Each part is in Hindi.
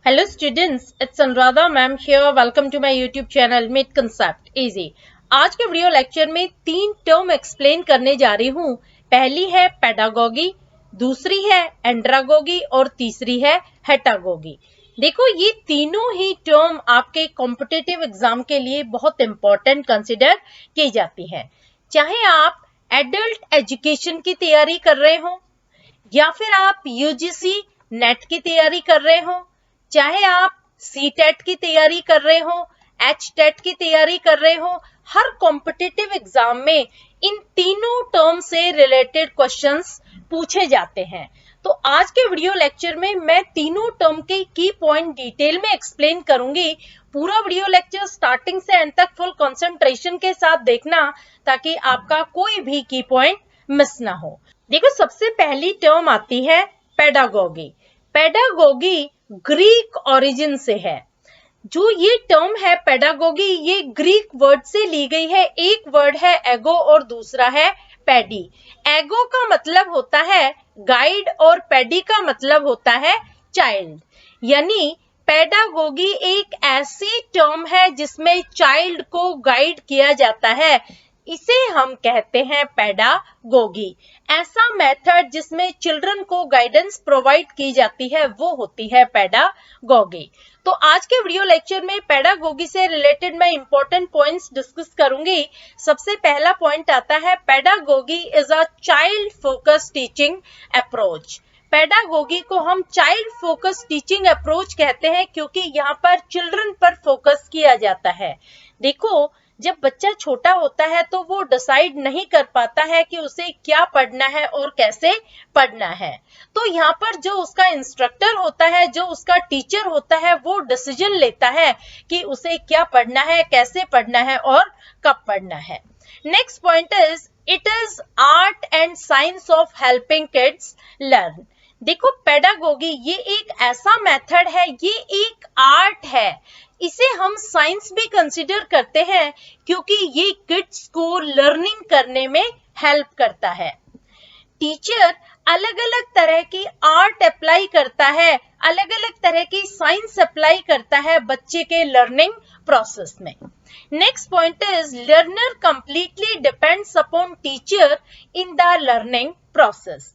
Hello students, it's Anuradha ma'am here. Welcome to my YouTube channel Made Concept Easy. आज के वीडियो लेक्चर में 3 टर्म एक्सप्लेन करने जा रही हूँ। पहली है पेडागोगी, दूसरी है एंड्रागोगी और तीसरी है हेटागोगी। देखो ये तीनों ही टर्म आपके कॉम्पिटिटिव एग्जाम के लिए बहुत इंपॉर्टेंट कंसिडर की जाती है। चाहे आप एडल्ट एजुकेशन की तैयारी कर रहे हो या फिर आप यूजीसी नेट की तैयारी कर रहे हो, चाहे आप सी टेट की तैयारी कर रहे हो, एच टेट की तैयारी कर रहे हो, हर कॉम्पिटिटिव एग्जाम में इन तीनों टर्म से रिलेटेड क्वेश्चंस पूछे जाते हैं। तो आज के वीडियो लेक्चर में मैं तीनों टर्म के की पॉइंट डिटेल में एक्सप्लेन करूंगी। पूरा वीडियो लेक्चर स्टार्टिंग से एंड तक फुल कंसंट्रेशन के साथ देखना ताकि आपका कोई भी की पॉइंट मिस ना हो। देखो सबसे पहली टर्म आती है पेडागोगी। पेडागोगी ग्रीक ओरिजिन से है। जो ये टर्म है पेडागोगी, ये ग्रीक वर्ड से ली गई है। एक वर्ड है एगो और दूसरा है पेडी। एगो का मतलब होता है गाइड और पेडी का मतलब होता है चाइल्ड। यानी पेडागोगी एक ऐसी टर्म है जिसमें चाइल्ड को गाइड किया जाता है, इसे हम कहते हैं पेडागोगी। ऐसा मेथड जिसमें चिल्ड्रन को गाइडेंस प्रोवाइड की जाती है वो होती है पेडागोगी। तो आज के वीडियो लेक्चर में पेडागोगी से रिलेटेड मैं इंपॉर्टेंट पॉइंट्स डिस्कस करूंगी। सबसे पहला पॉइंट आता है pedagogy is a child focus teaching approach. Pedagogy को हम चाइल्ड फोकस टीचिंग अप्रोच कहते हैं क्योंकि यहाँ पर चिल्ड्रन पर फोकस किया जाता है। देखो जब बच्चा छोटा होता है तो वो डिसाइड नहीं कर पाता है कि उसे क्या पढ़ना है और कैसे पढ़ना है। तो यहाँ पर जो उसका इंस्ट्रक्टर होता है, जो उसका टीचर होता है, वो डिसीजन लेता है कि उसे क्या पढ़ना है, कैसे पढ़ना है और कब पढ़ना है। Next point is it is art and science of helping kids learn. देखो पेडागोगी ये एक ऐसा मेथड है, ये एक आर्ट है, इसे हम साइंस भी कंसीडर करते हैं क्योंकि ये किड्स को लर्निंग करने में हेल्प करता है। टीचर अलग अलग तरह की आर्ट अप्लाई करता है, अलग अलग तरह की साइंस अप्लाई करता है बच्चे के लर्निंग प्रोसेस में। Next point is learner completely depends upon teacher in the learning process.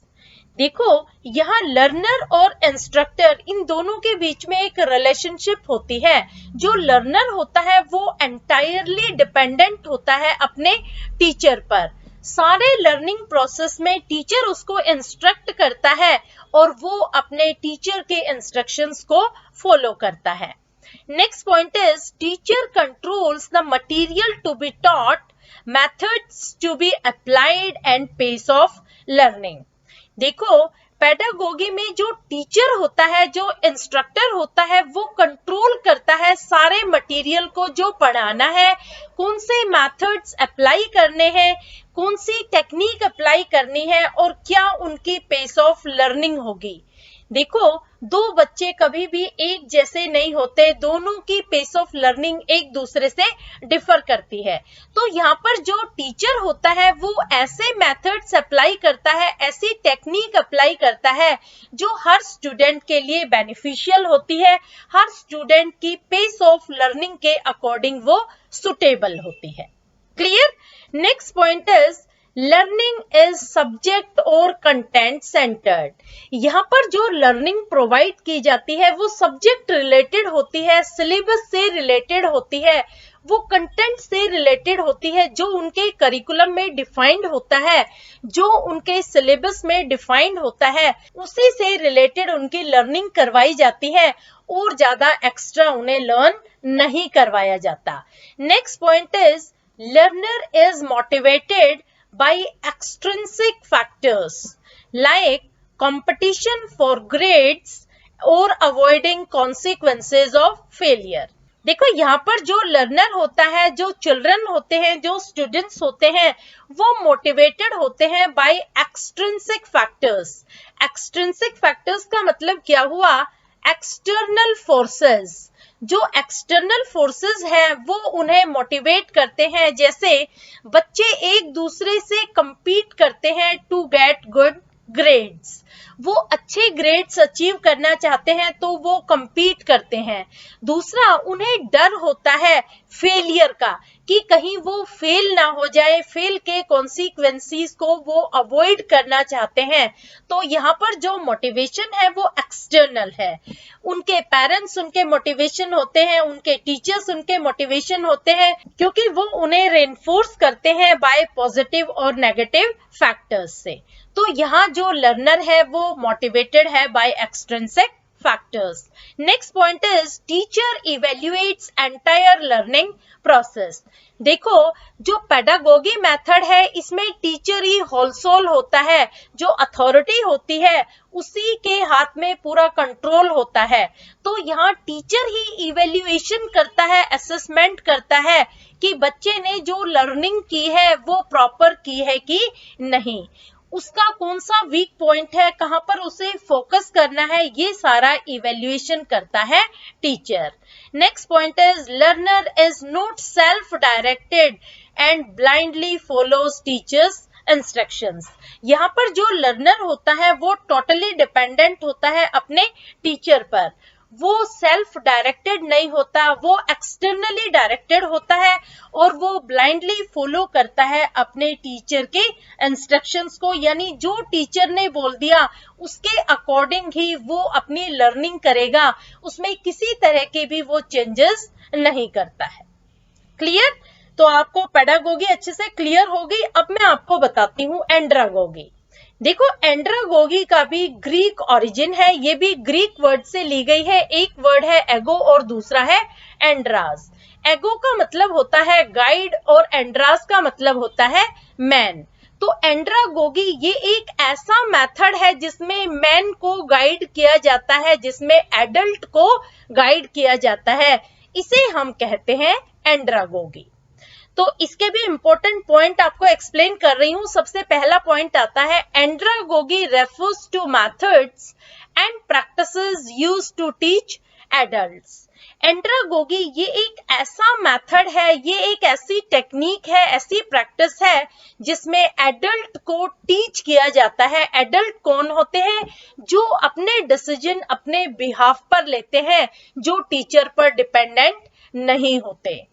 देखो यहाँ लर्नर और इंस्ट्रक्टर इन दोनों के बीच में एक रिलेशनशिप होती है। जो लर्नर होता है वो एंटायरली डिपेंडेंट होता है अपने टीचर पर। सारे लर्निंग प्रोसेस में टीचर उसको इंस्ट्रक्ट करता है और वो अपने टीचर के इंस्ट्रक्शंस को फॉलो करता है। Next point is teacher controls the material to be taught, methods to be applied and pace of learning. देखो पेडागोगी में जो टीचर होता है, जो इंस्ट्रक्टर होता है, वो कंट्रोल करता है सारे मटेरियल को जो पढ़ाना है, कौन से मेथड्स अप्लाई करने हैं, कौन सी टेक्निक अप्लाई करनी है और क्या उनकी पेस ऑफ लर्निंग होगी। देखो दो बच्चे कभी भी एक जैसे नहीं होते, दोनों की पेस ऑफ लर्निंग एक दूसरे से डिफर करती है। तो यहाँ पर जो टीचर होता है वो ऐसे मेथड्स अप्लाई करता है, ऐसी टेक्निक अप्लाई करता है जो हर स्टूडेंट के लिए बेनिफिशियल होती है, हर स्टूडेंट की पेस ऑफ लर्निंग के अकॉर्डिंग वो सुटेबल होती है। Clear? Next point is learning is subject और कंटेंट सेंटर्ड। यहाँ पर जो लर्निंग प्रोवाइड की जाती है वो सब्जेक्ट रिलेटेड होती है, सिलेबस से रिलेटेड होती है, वो कंटेंट से रिलेटेड होती है, जो उनके करिकुलम में डिफाइंड होता है, जो उनके सिलेबस में डिफाइंड होता है, उसी से रिलेटेड उनकी लर्निंग करवाई जाती है और ज्यादा एक्स्ट्रा उन्हें लर्न नहीं करवाया जाता। Next point is learner is motivated by extrinsic factors like competition for grades or avoiding consequences of failure। देखो यहाँ पर जो लर्नर होता है, जो चिल्ड्रन होते हैं, जो स्टूडेंट्स होते हैं, वो मोटिवेटेड होते हैं by extrinsic factors. Extrinsic factors का मतलब क्या हुआ? External forces. जो एक्सटर्नल फोर्सेस है वो उन्हें मोटिवेट करते हैं। जैसे बच्चे एक दूसरे से compete करते हैं टू गेट गुड ग्रेड्स, वो अच्छे ग्रेड्स अचीव करना चाहते हैं तो वो compete करते हैं। दूसरा, उन्हें डर होता है फेलियर का कि कहीं वो फेल ना हो जाए, फेल के कॉन्सिक्वेंसेस को वो अवॉइड करना चाहते हैं। तो यहाँ पर जो मोटिवेशन है वो एक्सटर्नल है, उनके पेरेंट्स उनके मोटिवेशन होते हैं, उनके टीचर्स उनके मोटिवेशन होते हैं, क्योंकि वो उन्हें रेनफोर्स करते हैं बाय पॉजिटिव और नेगेटिव फैक्टर्स से। तो यहाँ जो लर्नर है वो मोटिवेटेड है by extrinsic factors. Next point is teacher evaluates entire learning process. देखो, जो पेडागोगी मेथड है इसमें टीचर ही होल सोल होता है, जो अथॉरिटी होती है उसी के हाथ में पूरा कंट्रोल होता है। तो यहाँ टीचर ही इवेल्युएशन करता है, असेसमेंट करता है कि बच्चे ने जो लर्निंग की है वो प्रॉपर की है कि नहीं, उसका कौन सा वीक पॉइंट है, कहां पर उसे फोकस करना है, ये सारा इवेल्युएशन करता है teacher. Next point is learner is not self directed and blindly follows teachers instructions. यहाँ पर जो लर्नर होता है वो टोटली डिपेंडेंट होता है अपने टीचर पर, वो सेल्फ डायरेक्टेड नहीं होता, वो एक्सटर्नली डायरेक्टेड होता है और वो ब्लाइंडली फॉलो करता है अपने टीचर के इंस्ट्रक्शंस को, यानी जो टीचर ने बोल दिया उसके अकॉर्डिंग ही वो अपनी लर्निंग करेगा, उसमें किसी तरह के भी वो चेंजेस नहीं करता है। क्लियर? तो आपको पेडागोगी अच्छे से क्लियर हो गई। अब मैं आपको बताती हूँ एंड्रागोगी। देखो, एंड्रागोगी का भी ग्रीक ओरिजिन है, ये भी ग्रीक वर्ड से ली गई है। एक वर्ड है एगो और दूसरा है एंड्रास। एगो का मतलब होता है गाइड और एंड्रास का मतलब होता है मैन। तो एंड्रागोगी ये एक ऐसा मेथड है जिसमें मैन को गाइड किया जाता है, जिसमें एडल्ट को गाइड किया जाता है, इसे हम कहते हैं एंड्रागोगी। तो इसके भी इंपॉर्टेंट पॉइंट आपको एक्सप्लेन कर रही हूं। सबसे पहला पॉइंट आता है andragogy refers to methods and practices used to teach adults. Andragogy ये एक ऐसा मेथड है, ये एक ऐसी टेक्निक है, ऐसी प्रैक्टिस है जिसमें एडल्ट को टीच किया जाता है। एडल्ट कौन होते हैं? जो अपने डिसीजन अपने बिहाफ पर लेते हैं, जो टीचर पर डिपेंडेंट नहीं होते।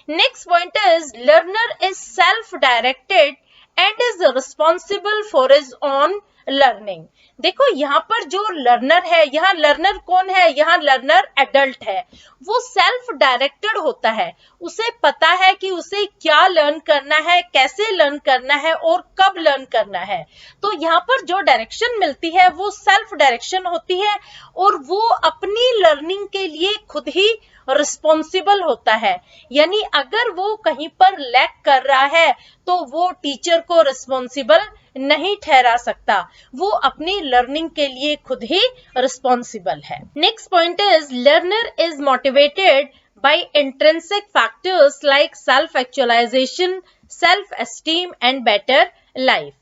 Next point is learner is self-directed and is responsible for his own learning. देखो, यहाँ पर जो लर्नर है, यहाँ लर्नर कौन है? यहाँ लर्नर एडल्ट है, वो सेल्फ डायरेक्टेड होता है, उसे पता है कि उसे क्या लर्न करना है, कैसे लर्न करना है और कब लर्न करना है। तो यहाँ पर जो डायरेक्शन मिलती है वो सेल्फ डायरेक्शन होती है और वो अपनी लर्निंग के लिए खुद ही रिस्पॉन्सिबल होता है। यानी अगर वो कहीं पर लैक कर रहा है तो वो टीचर को रिस्पॉन्सिबल नहीं ठहरा सकता, वो अपनी लर्निंग के लिए खुद ही रिस्पॉन्सिबल है। Next point is learner is motivated by intrinsic factors like self-actualization, self-esteem and better life.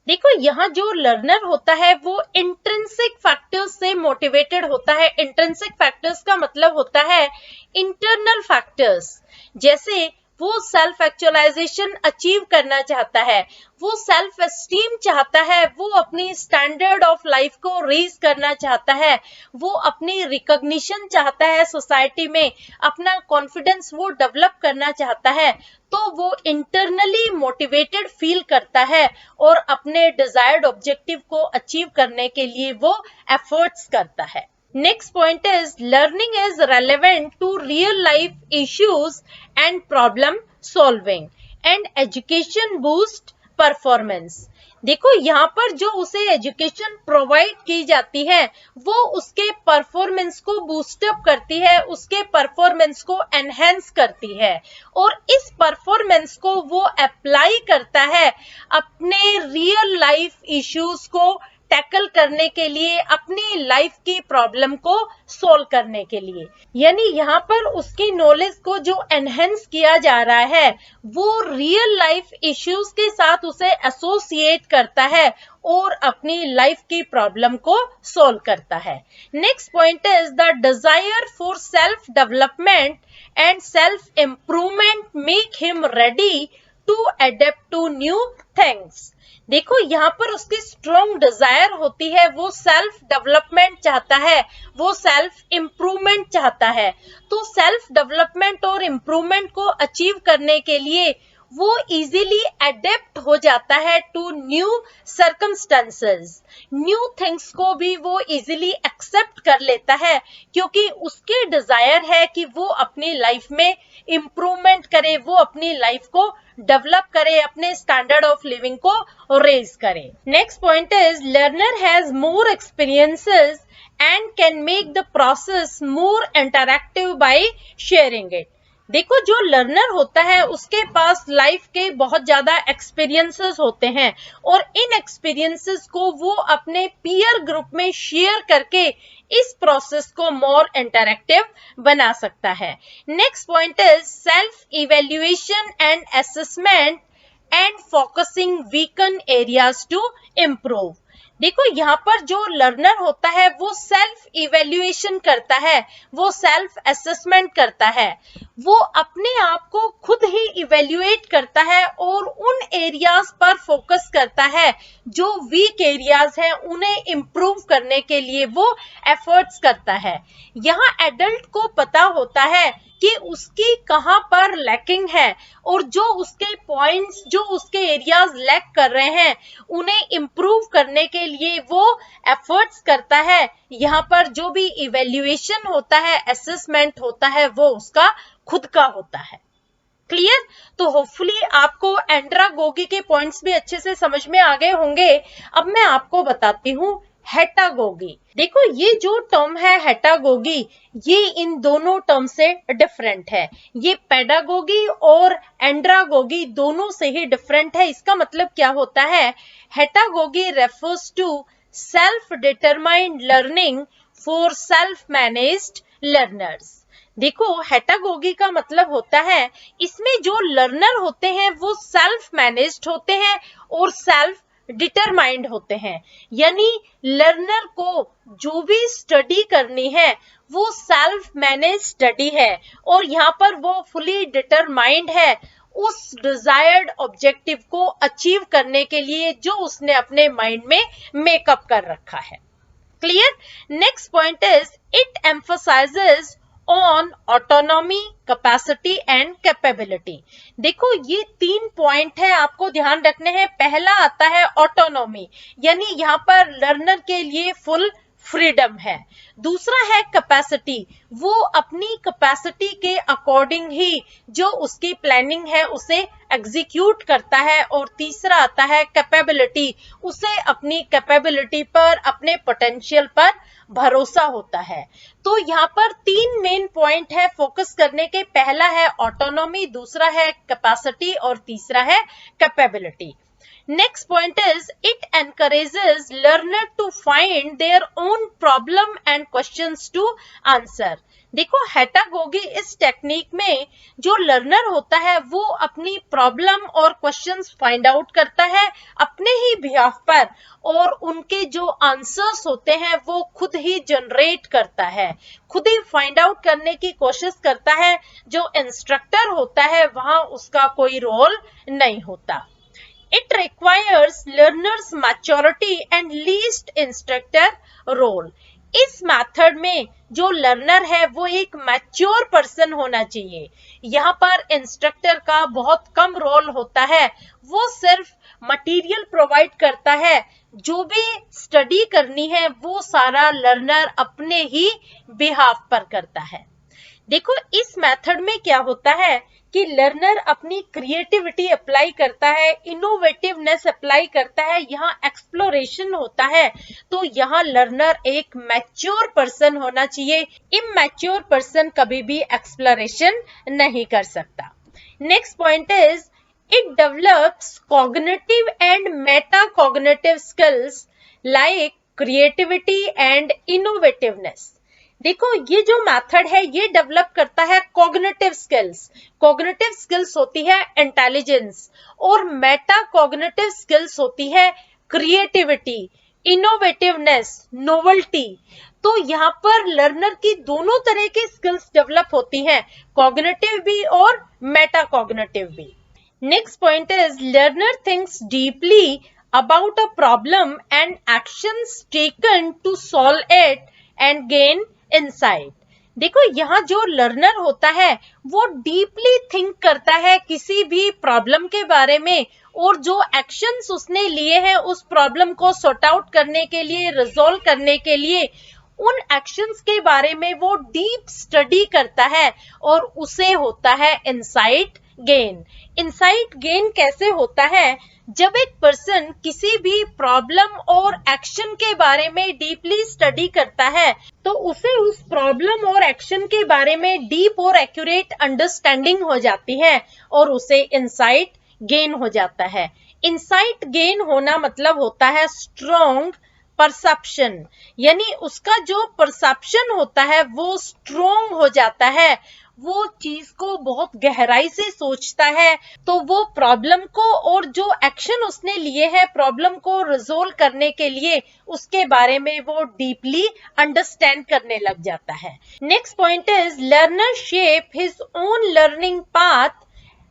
देखो, यहाँ जो लर्नर होता है वो इंट्रिंसिक फैक्टर्स से मोटिवेटेड होता है। इंट्रिंसिक फैक्टर्स का मतलब होता है इंटरनल फैक्टर्स, जैसे वो सेल्फ एक्चुअलाइजेशन अचीव करना चाहता है, वो सेल्फ एस्टीम चाहता है, वो अपनी स्टैंडर्ड ऑफ लाइफ को रेज करना चाहता है, वो अपनी रिकॉग्निशन चाहता है सोसाइटी में, अपना कॉन्फिडेंस वो डेवलप करना चाहता है। तो वो इंटरनली मोटिवेटेड फील करता है और अपने डिजायर्ड ऑब्जेक्टिव को अचीव करने के लिए वो एफर्ट्स करता है। Next point is learning is relevant to real life issues and problem solving and education boost performance. देखो, यहाँ पर जो उसे एजुकेशन प्रोवाइड की जाती है वो उसके परफॉर्मेंस को बूस्टअप करती है, उसके परफॉर्मेंस को एनहेंस करती है और इस परफॉर्मेंस को वो अप्लाई करता है अपने रियल लाइफ इश्यूज को टैकल करने के लिए, अपनी लाइफ की प्रॉब्लम को सोल्व करने के लिए। यानी यहाँ पर उसकी नॉलेज को जो एनहेंस किया जा रहा है वो रियल लाइफ इश्यूज के साथ उसे एसोसिएट करता है और अपनी लाइफ की प्रॉब्लम को सोल्व करता है। Next point is the desire for self development and self improvement make him ready to adapt to new things. देखो यहाँ पर उसकी स्ट्रॉन्ग डिजायर होती है, वो सेल्फ डेवलपमेंट चाहता है, वो सेल्फ इम्प्रूवमेंट चाहता है। तो सेल्फ डेवलपमेंट और इम्प्रूवमेंट को अचीव करने के लिए वो इजीली अडेप्ट हो जाता है to new circumstances. New things को भी वो इजीली एक्सेप्ट कर लेता है, क्योंकि उसकी डिजायर है कि वो अपनी लाइफ में इम्प्रूवमेंट करे, वो अपनी लाइफ को डेवलप करे, अपने स्टैंडर्ड ऑफ लिविंग को रेज करे। Next point is learner has more experiences and can make the process more interactive by sharing it. देखो जो लर्नर होता है उसके पास लाइफ के बहुत ज्यादा एक्सपीरियंसेस होते हैं, और इन एक्सपीरियंसेस को वो अपने पीयर ग्रुप में शेयर करके इस प्रोसेस को मोर इंटरैक्टिव बना सकता है। Next point is self evaluation and assessment and focusing weaken areas to improve. देखो यहाँ पर जो लर्नर होता है वो सेल्फ इवेल्युएशन करता है, वो सेल्फ असेसमेंट करता है, वो अपने आप को खुद ही इवेल्युएट करता है और उन एरियाज पर फोकस करता है जो वीक एरियाज हैं, उन्हें इम्प्रूव करने के लिए वो एफर्ट्स करता है। यहाँ एडल्ट को पता होता है कि उसकी कहाँ पर लैकिंग है, और जो उसके पॉइंट्स, जो उसके एरियाज लैक कर रहे हैं, उन्हें इम्प्रूव करने के लिए वो एफर्ट्स करता है। यहाँ पर जो भी इवेल्युएशन होता है, असेसमेंट होता है, वो उसका खुद का होता है। क्लियर? तो होपफुली आपको एंड्रागोगी के पॉइंट्स भी अच्छे से समझ में आ गए होंगे। अब मैं आपको बताती हूँ हेटागोगी। देखो ये जो टर्म है हेटागोगी, ये इन दोनों टर्म से डिफरेंट है। ये पेडागोगी और एंड्रागोगी दोनों से ही डिफरेंट है। इसका मतलब क्या होता है? Heutagogy refers to self determined learning for self managed learners. देखो हेटागोगी का मतलब होता है, इसमें जो लर्नर होते हैं वो सेल्फ मैनेज्ड होते हैं और सेल्फ डिटरमाइंड होते हैं। यानी लर्नर को जो भी स्टडी करनी है वो सेल्फ मैनेज स्टडी है, और यहाँ पर वो फुली डिटरमाइंड है उस डिजायर्ड ऑब्जेक्टिव को अचीव करने के लिए जो उसने अपने माइंड में मेकअप कर रखा है। Clear? Next point is it emphasises on autonomy, capacity and capability. देखो ये 3 पॉइंट है, आपको ध्यान रखने हैं। पहला आता है ऑटोनॉमी, यानी यहाँ पर लर्नर के लिए फुल फ्रीडम है। दूसरा है कैपेसिटी, वो अपनी कैपेसिटी के अकॉर्डिंग ही जो उसकी प्लानिंग है उसे एग्जीक्यूट करता है। और तीसरा आता है कैपेबिलिटी, उसे अपनी कैपेबिलिटी पर, अपने पोटेंशियल पर भरोसा होता है। तो यहाँ पर 3 मेन पॉइंट है फोकस करने के। पहला है ऑटोनॉमी, दूसरा है कैपेसिटी और तीसरा है capability. Next point is it encourages learner to find their own problem and questions to answer. देखो हेटागोगी इस टेक्निक में जो लर्नर होता है वो अपनी प्रॉब्लम और क्वेश्चंस फाइंड आउट करता है अपने ही बिहाफ पर, और उनके जो आंसर्स होते हैं वो खुद ही जनरेट करता है, खुद ही फाइंड आउट करने की कोशिश करता है। जो इंस्ट्रक्टर होता है वहां उसका कोई रोल नहीं होता। It requires learners maturity and least instructor role. इस मेथड में जो लर्नर है वो एक मैच्योर पर्सन होना चाहिए। यहाँ पर इंस्ट्रक्टर का बहुत कम रोल होता है, वो सिर्फ मटेरियल प्रोवाइड करता है। जो भी स्टडी करनी है वो सारा लर्नर अपने ही बिहाफ पर करता है। देखो इस मेथड में क्या होता है कि लर्नर अपनी क्रिएटिविटी अप्लाई करता है, इनोवेटिवनेस अप्लाई करता है, यहाँ एक्सप्लोरेशन होता है। तो यहाँ लर्नर एक मैच्योर पर्सन होना चाहिए। इमैच्योर पर्सन कभी भी एक्सप्लोरेशन नहीं कर सकता। Next point is it develops cognitive and Meta cognitive skills like creativity and innovativeness. देखो ये जो मेथड है ये डेवलप करता है कॉग्निटिव स्किल्स। कॉग्निटिव स्किल्स होती है इंटेलिजेंस, और मेटा कॉग्निटिव स्किल्स होती है क्रिएटिविटी, इनोवेटिवनेस, नोवेल्टी। तो यहाँ पर लर्नर की दोनों तरह की स्किल्स डेवलप होती हैं, कॉग्निटिव भी और मेटा कॉग्निटिव भी। Next point is learner thinks deeply about a problem and actions taken to solve it and gain insight. देखो यहाँ जो लर्नर होता है वो डीपली थिंक करता है किसी भी प्रॉब्लम के बारे में और जो एक्शंस उसने लिए हैं उस प्रॉब्लम को सॉर्ट आउट करने के लिए, रिजॉल्व करने के लिए, उन एक्शंस के बारे में वो डीप स्टडी करता है और उसे होता है इंसाइट गेन। इंसाइट गेन कैसे होता है? जब एक पर्सन किसी भी प्रॉब्लम और एक्शन के बारे में डीपली स्टडी करता है तो उसे उस प्रॉब्लम और एक्शन के बारे में डीप और एक्यूरेट अंडरस्टैंडिंग हो जाती है और उसे इंसाइट गेन हो जाता है। इंसाइट गेन होना मतलब होता है स्ट्रॉन्ग परसेप्शन, यानी उसका जो परसेप्शन होता है वो स्ट्रॉन्ग हो जाता है, वो चीज को बहुत गहराई से सोचता है, तो वो प्रॉब्लम को और जो एक्शन उसने लिए हैं प्रॉब्लम को रिजोल्व करने के लिए उसके बारे में वो डीपली अंडरस्टैंड करने लग जाता है। Next point is learner shape his own learning path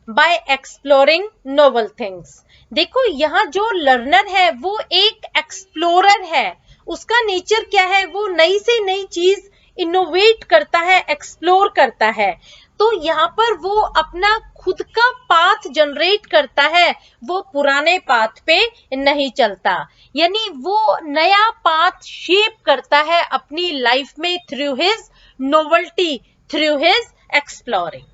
by exploring novel things. देखो यहाँ जो लर्नर है वो एक एक्सप्लोरर है, उसका नेचर क्या है? वो नई से नई चीज इनोवेट करता है, एक्सप्लोर करता है। तो यहाँ पर वो अपना खुद का पाथ जनरेट करता है, वो पुराने पाथ पे नहीं चलता, यानी वो नया पाथ शेप करता है अपनी लाइफ में through his novelty, through his exploring.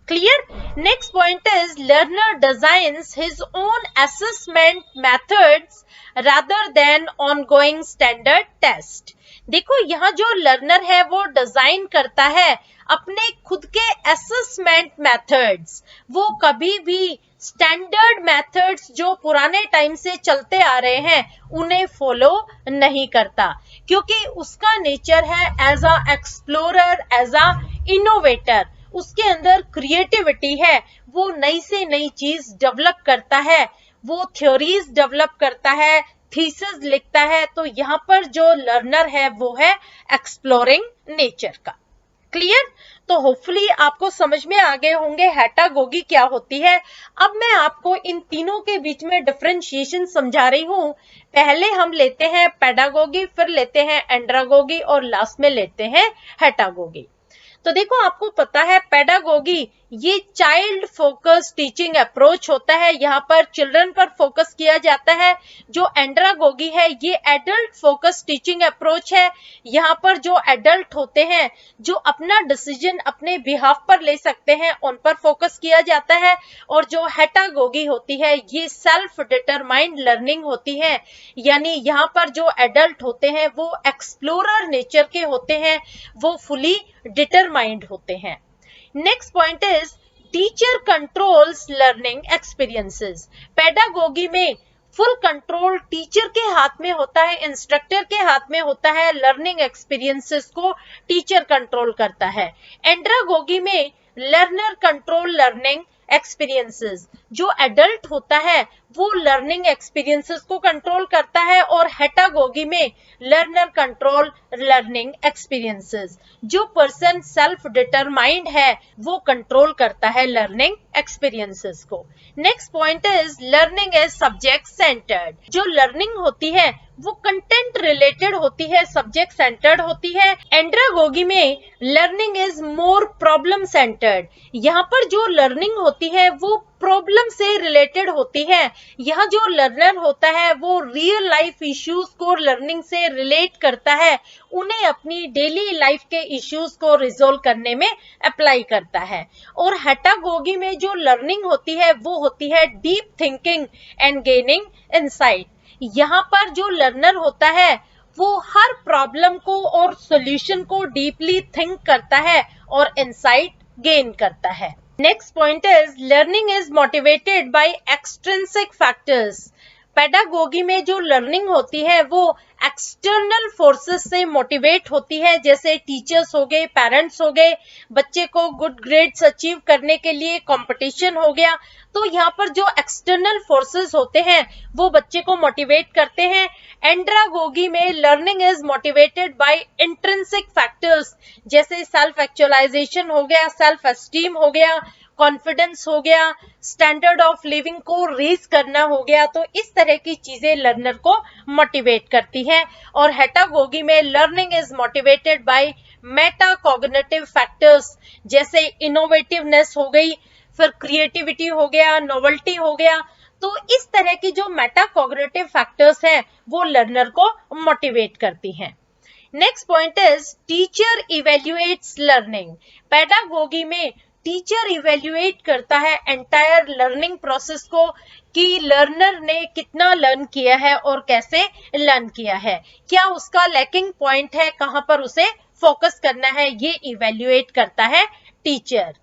Clear? Next point is learner designs his own assessment methods rather than ongoing standard test. देखो यहाँ जो लर्नर है वो डिजाइन करता है अपने खुद के असेसमेंट मेथड्स, वो कभी भी स्टैंडर्ड मेथड्स जो पुराने टाइम से चलते आ रहे हैं उन्हें फॉलो नहीं करता, क्योंकि उसका नेचर है as a explorer, as a innovator, उसके अंदर क्रिएटिविटी है, वो नई से नई चीज डेवलप करता है, वो थ्योरीज डेवलप करता है, थीसिस लिखता है। तो यहाँ पर जो लर्नर है वो है एक्सप्लोरिंग नेचर का। क्लियर? तो होपफुली आपको समझ में आ गए होंगे हेटागोगी क्या होती है। अब मैं आपको इन तीनों के बीच में डिफरेंशिएशन समझा रही हूं। पहले हम लेते हैं पेडागोगी, फिर लेते हैं एंड्रागोगी और लास्ट में लेते हैं हेटागोगी। तो देखो आपको पता है पेडागोगी ये चाइल्ड फोकस टीचिंग अप्रोच होता है, यहाँ पर चिल्ड्रन पर फोकस किया जाता है। जो एंड्रागोगी है ये एडल्ट फोकस टीचिंग अप्रोच है, यहाँ पर जो एडल्ट होते हैं जो अपना डिसीजन अपने बिहाफ पर ले सकते हैं उन पर फोकस किया जाता है। और जो हेटागोगी होती है ये सेल्फ डिटरमाइंड लर्निंग होती है, यानी यहाँ पर जो एडल्ट होते हैं वो एक्सप्लोरर नेचर के होते हैं, वो फुली डिटरमाइंड होते हैं। Next point is teacher controls learning experiences. Pedagogy में फुल कंट्रोल टीचर के हाथ में होता है, इंस्ट्रक्टर के हाथ में होता है, लर्निंग एक्सपीरियंसेस को टीचर कंट्रोल करता है। एंड्रागोगी में लर्नर कंट्रोल लर्निंग एक्सपीरियंसेस, जो एडल्ट होता है वो लर्निंग एक्सपीरियंसेस को कंट्रोल करता है। और हेटागोगी में लर्नर कंट्रोल लर्निंग एक्सपीरियंसेस, जो पर्सन सेल्फ डिटरमाइंड है वो कंट्रोल करता है लर्निंग एक्सपीरियंसेस को। Next point is learning is subject centred. जो लर्निंग होती है वो कंटेंट रिलेटेड होती है, सब्जेक्ट सेंटर्ड होती है। एंड्रागोगी में learning is more problem centred. यहाँ पर जो लर्निंग होती है वो प्रॉब्लम से रिलेटेड होती है। यहाँ जो लर्नर होता है वो रियल लाइफ इश्यूज को लर्निंग से रिलेट करता है, उन्हें अपनी डेली लाइफ के इश्यूज को रिजोल्व करने में अप्लाई करता है। और हेटागोगी में जो लर्निंग होती है वो होती है deep thinking and gaining insight. यहाँ पर जो लर्नर होता है वो हर प्रॉब्लम को और सॉल्यूशन को डीपली थिंक करता है और इनसाइट गेन करता है। Next point is learning is motivated by extrinsic factors. Pedagogy में जो लर्निंग होती है वो एक्सटर्नल फोर्सेस से मोटिवेट होती है, जैसे टीचर्स हो गए, पेरेंट्स हो गए, बच्चे को गुड ग्रेड्स अचीव करने के लिए कंपटीशन हो गया। तो यहाँ पर जो एक्सटर्नल फोर्सेस होते हैं वो बच्चे को मोटिवेट करते हैं। एंड्रागोगी में learning is motivated by intrinsic factors, जैसे सेल्फ एक्चुअलाइजेशन हो गया, सेल्फ एस्टीम हो गया, कॉन्फिडेंस हो गया, स्टैंडर्ड ऑफ लिविंग को रेज करना हो गया। तो इस तरह की चीजें लर्नर को मोटिवेट करती हैं। और हेटागोगी में learning is motivated by Meta cognitive factors, जैसे इनोवेटिवनेस हो गई, फिर क्रिएटिविटी हो गया, नोवेल्टी हो गया। तो इस तरह की जो मेटा कॉग्निटिव फैक्टर्स हैं वो लर्नर को मोटिवेट करती हैं। Next point is teacher evaluates learning. Pedagogy में टीचर इवेल्युएट करता है एंटायर लर्निंग प्रोसेस को कि लर्नर ने कितना लर्न किया है और कैसे लर्न किया है, क्या उसका लैकिंग पॉइंट है, कहां पर उसे फोकस करना है, ये इवेल्युएट करता है टीचर।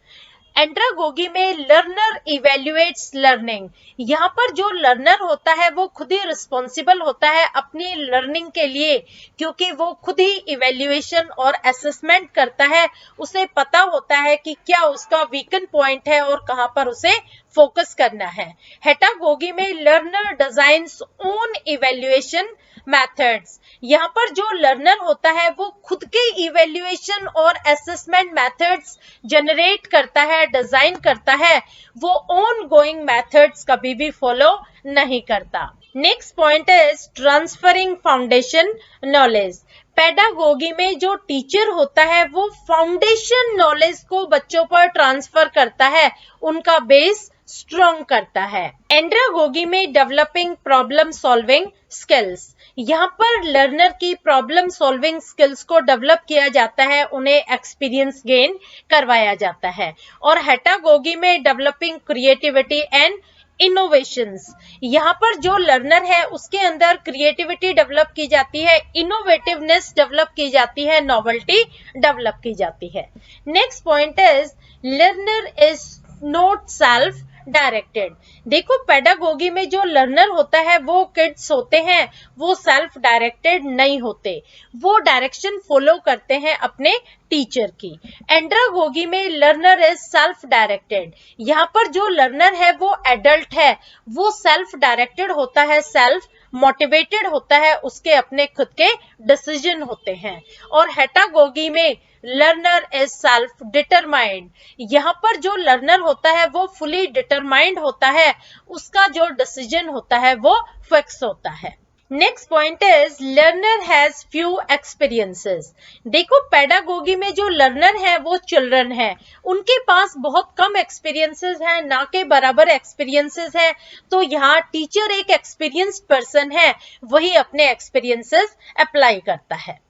एंड्रागोगी में लर्नर इवेल्युएट्स लर्निंग। यहाँ पर जो लर्नर होता है वो खुद ही रिस्पॉन्सिबल होता है अपनी लर्निंग के लिए, क्योंकि वो खुद ही इवेल्युएशन और असेसमेंट करता है। उसे पता होता है कि क्या उसका वीकन पॉइंट है और कहां पर उसे फोकस करना है। हेटागोगी में learner designs own evaluation methods. यहाँ पर जो लर्नर होता है वो खुद के इवेल्युएशन और असेसमेंट मेथड्स जनरेट करता है, डिजाइन करता है, वो ओन गोइंग मेथड्स कभी भी फॉलो नहीं करता। Next point is transferring foundation knowledge. Pedagogy में जो टीचर होता है वो फाउंडेशन नॉलेज को बच्चों पर ट्रांसफर करता है, उनका बेस स्ट्रॉन्ग करता है। एंड्रागोगी में डेवलपिंग प्रॉब्लम सॉल्विंग स्किल्स। यहाँ पर लर्नर की प्रॉब्लम सॉल्विंग स्किल्स को डेवलप किया जाता है, उन्हें एक्सपीरियंस गेन करवाया जाता है। और हेटागोगी में डेवलपिंग क्रिएटिविटी एंड इनोवेशंस। यहाँ पर जो लर्नर है उसके अंदर क्रिएटिविटी डेवलप की जाती है, इनोवेटिवनेस डेवलप की जाती है, नॉवेल्टी डेवलप की जाती है। Next point is learner is not self directed. देखो पेडागोगी में जो लर्नर होता है वो किड्स होते हैं, वो सेल्फ डायरेक्टेड नहीं होते, वो डायरेक्शन फॉलो करते हैं अपने टीचर की। एंड्रागोगी में लर्नर इज सेल्फ डायरेक्टेड। यहाँ पर जो लर्नर है वो एडल्ट है, वो सेल्फ डायरेक्टेड होता है, सेल्फ मोटिवेटेड होता है, उसके अपने खुद के डिसीजन होते हैं। और हेटागोगी में लर्नर इज सेल्फ डिटरमाइंड। यहाँ पर जो लर्नर होता है वो फुली डिटरमाइंड होता है, उसका जो डिसीजन होता है वो फिक्स होता है। Next point is learner has few experiences. देखो पेडागोगी में जो लर्नर है वो चिल्ड्रन है, उनके पास बहुत कम एक्सपीरियंसेस है, ना के बराबर एक्सपीरियंसेस है। तो यहाँ टीचर एक एक्सपीरियंस्ड पर्सन है, वही अपने एक्सपीरियंसेस अप्लाई करता है।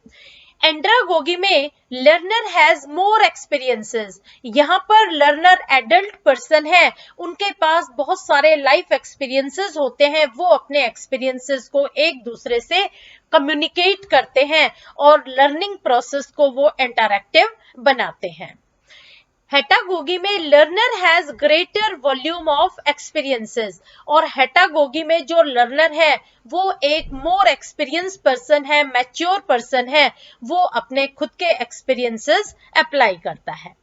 एंड्रागोगी में लर्नर हैज मोर एक्सपीरियंसेस। यहाँ पर लर्नर एडल्ट पर्सन है, उनके पास बहुत सारे लाइफ एक्सपीरियंसेस होते हैं, वो अपने एक्सपीरियंसेस को एक दूसरे से कम्युनिकेट करते हैं और लर्निंग प्रोसेस को वो इंटरैक्टिव बनाते हैं। हेटागोगी में learner has greater volume of experiences. और हेटागोगी में जो लर्नर है वो एक मोर एक्सपीरियंस पर्सन है, मैच्योर पर्सन है, वो अपने खुद के एक्सपीरियंसेस अप्लाई करता है।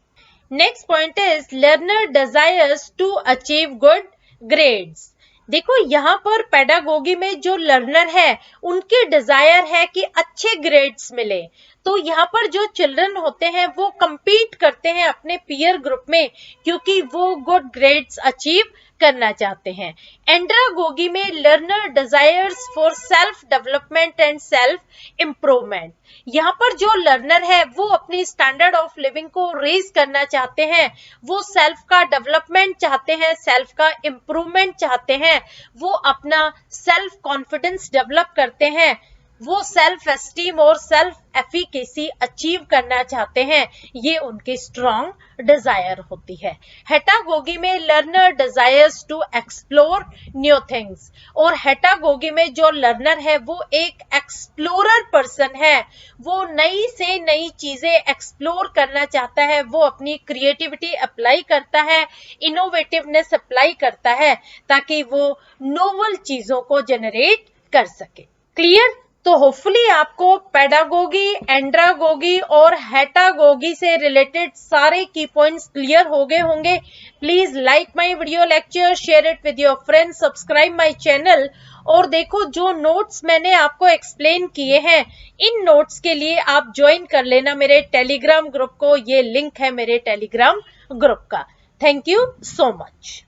Next point is learner desires to achieve good grades. देखो यहाँ पर पेडागोगी में जो लर्नर है उनकी डिजायर है कि अच्छे ग्रेड्स मिले। तो यहाँ पर जो चिल्ड्रन होते हैं वो compete करते हैं अपने पीयर ग्रुप में, क्योंकि वो गुड ग्रेड्स अचीव करना चाहते हैं। एंड्रागोगी में learner desires for self development and self improvement. यहाँ पर जो लर्नर है वो अपनी स्टैंडर्ड ऑफ लिविंग को रेज करना चाहते हैं, वो सेल्फ का डेवलपमेंट चाहते हैं, सेल्फ का इम्प्रूवमेंट चाहते हैं, वो अपना सेल्फ कॉन्फिडेंस डेवलप करते हैं, वो सेल्फ एस्टीम और सेल्फ एफिकेसी अचीव करना चाहते हैं, ये उनकी स्ट्रॉन्ग डिजायर होती है। हेटागोगी में learner desires to explore new things. और हेटागोगी में जो लर्नर है वो एक एक्सप्लोरर पर्सन है, वो नई से नई चीजें एक्सप्लोर करना चाहता है, वो अपनी क्रिएटिविटी अप्लाई करता है, इनोवेटिवनेस अप्लाई करता है, ताकि वो नोवेल चीजों को जनरेट कर सके। क्लियर? तो होपफुली आपको पेडागोगी, एंड्रागोगी और हेटागोगी से रिलेटेड सारे की पॉइंट्स क्लियर हो गए होंगे। Please like my video lecture, share it with your friends, subscribe my channel. और देखो जो नोट्स मैंने आपको एक्सप्लेन किए हैं, इन नोट्स के लिए आप ज्वाइन कर लेना मेरे टेलीग्राम ग्रुप को, ये लिंक है मेरे टेलीग्राम ग्रुप का। Thank you so much.